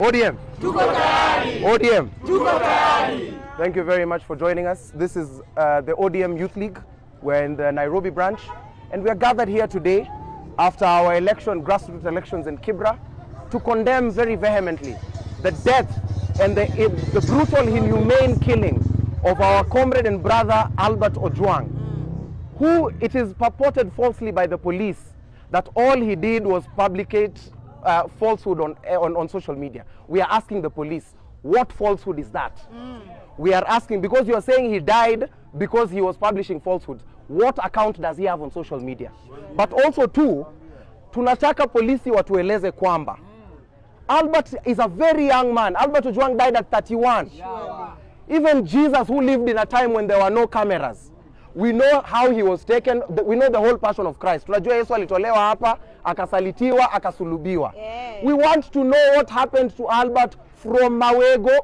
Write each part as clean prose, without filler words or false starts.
ODM. Tuko tayari. ODM. Tuko tayari. Thank you very much for joining us. This is the ODM Youth League. We're in the Nairobi branch, and we are gathered here today after our grassroots elections in Kibra, to condemn very vehemently the death and the brutal, inhumane killing of our comrade and brother Albert Ojwang, who it is purported falsely by the police that all he did was publicate falsehood on social media. We are asking the police, what falsehood is that? We are asking, because you are saying he died because he was publishing falsehoods, what account does he have on social media? But also too, tunataka polisi watueleze kwamba Albert is a very young man. Albert Ojwang died at 31. Even Jesus, who lived in a time when there were no cameras, we know how he was taken. We know the whole passion of Christ. Tunajua Yesu alitolewa hapa, akasalitiwa, akasulubiwa. We want to know what happened to Albert from Mawego.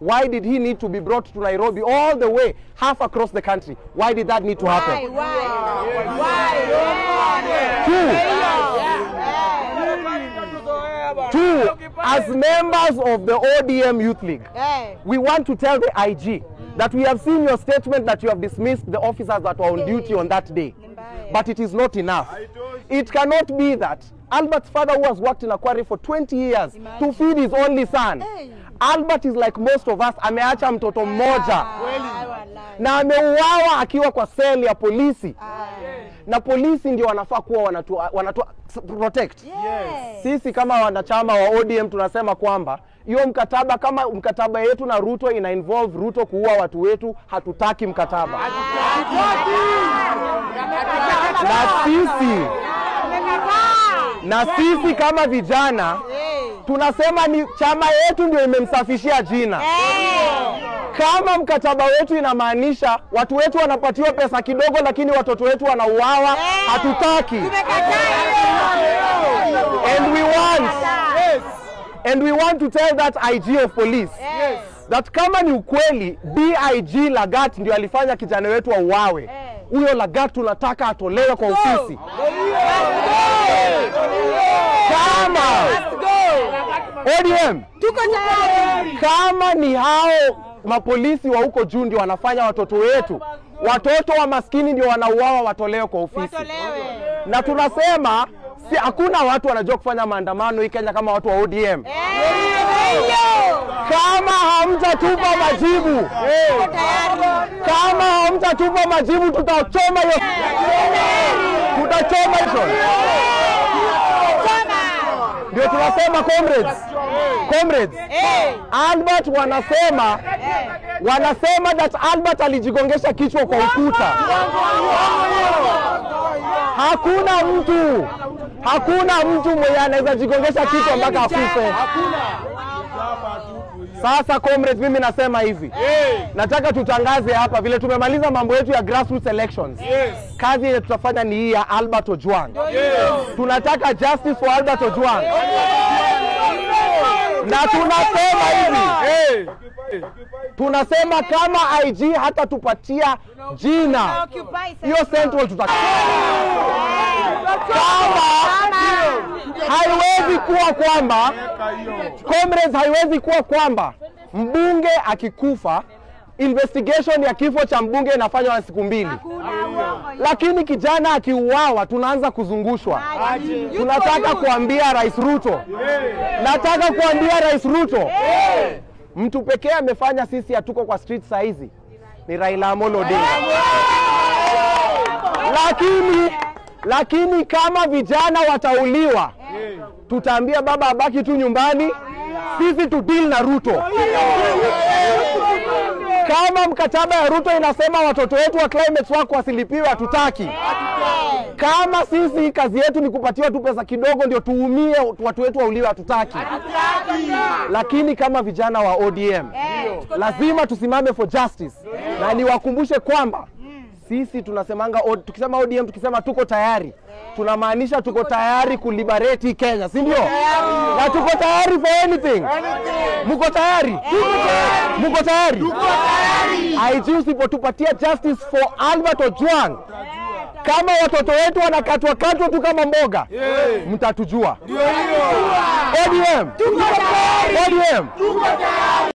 Why did he need to be brought to Nairobi all the way, half across the country? Why did that need to happen? Two, as members of the ODM Youth League, we want to tell the IG that we have seen your statement that you have dismissed the officers that were on duty on that day. But it is not enough. It cannot be that Albert's father, who has worked in a quarry for 20 years to feed his only son. Albert is like most of us, ameacha mtoto mmoja. Na ameuawa akiwa kwa seli ya polisi. Na polisi ndio wanafaa kuwa wanatu protect. Sisi kama wanachama wa ODM tunasema kwamba hiyo mkataba, kama mkataba yetu na Ruto ina involve Ruto kuua watu wetu, hatutaki mkataba. Na sisi kama vijana tunasema ni chama yetu ndio imemsafishia jina. Kama mkataba wetu inamaanisha watu wetu wanapatiwa pesa kidogo lakini watoto wetu wanauawa, hatutaki. And we want to tell that IG of police that kama ni ukweli DIG Lagat ndio alifanya kijana wetu auawe, huyo Lagat tunataka atolewe kwa ofisi. ODM, kama ni hao mapolisi wa huko juu ndio wanafanya watoto wetu, watoto wa maskini ndio wanauawa, watolewe kwa ofisi. Na tunasema hakuna watu wanajua kufanya maandamano hii Kenya kama watu wa ODM. Kama hamtatupa majibu, tutachoma hiyo. Ndio tunasema comrades. Albert wanasema that Albert alijigongesha kichwa kwa ukuta. Hakuna mtu mwenye anaweza jigongesha kichwa mpaka akufe. Sasa comrades, mimi nasema hivi. Nataka tutangaze hapa vile tumemaliza mambo yetu ya grassroots elections. Kazi ile tutafanya ni hii ya Albert Ojwang. Tunataka justice for Albert Ojwang. Na tunasema hivi. Tunasema kama IG hata tupatia jina, hiyo Central haiwezi kuwa kwamba comrades, haiwezi kuwa kwamba mbunge akikufa investigation ya kifo cha mbunge inafanywa na siku 2. Lakini kijana akiuawa tunaanza kuzungushwa. Tunataka kuambia Rais Ruto. Mtu pekee amefanya sisi hatuko kwa street saizi ni Raila Amolo Odinga. Lakini kama vijana watauliwa, tutaambia baba abaki tu nyumbani, sisi tu deal na Ruto. Kama mkataba ya Ruto inasema watoto wetu wa climate wako wasilipiwe, hatutaki. Kama sisi kazi yetu ni kupatiwa tu pesa kidogo ndio tuumie watu wetu wauliwe, hatutaki. Lakini kama vijana wa ODM lazima tusimame for justice. Na niwakumbushe kwamba sisi tunasemanga, tukisema ODM, tukisema tuko tayari, tunamaanisha tuko tayari kuliberate Kenya, si ndio? Na tuko tayari for anything. Muko tayari? Muko tayari? IG usipotupatia justice for Albert Ojwang, Kama watoto wetu wanakatwa tu kama mboga, mtatujua. ODM, tuko tayari. ODM, tuko tayari.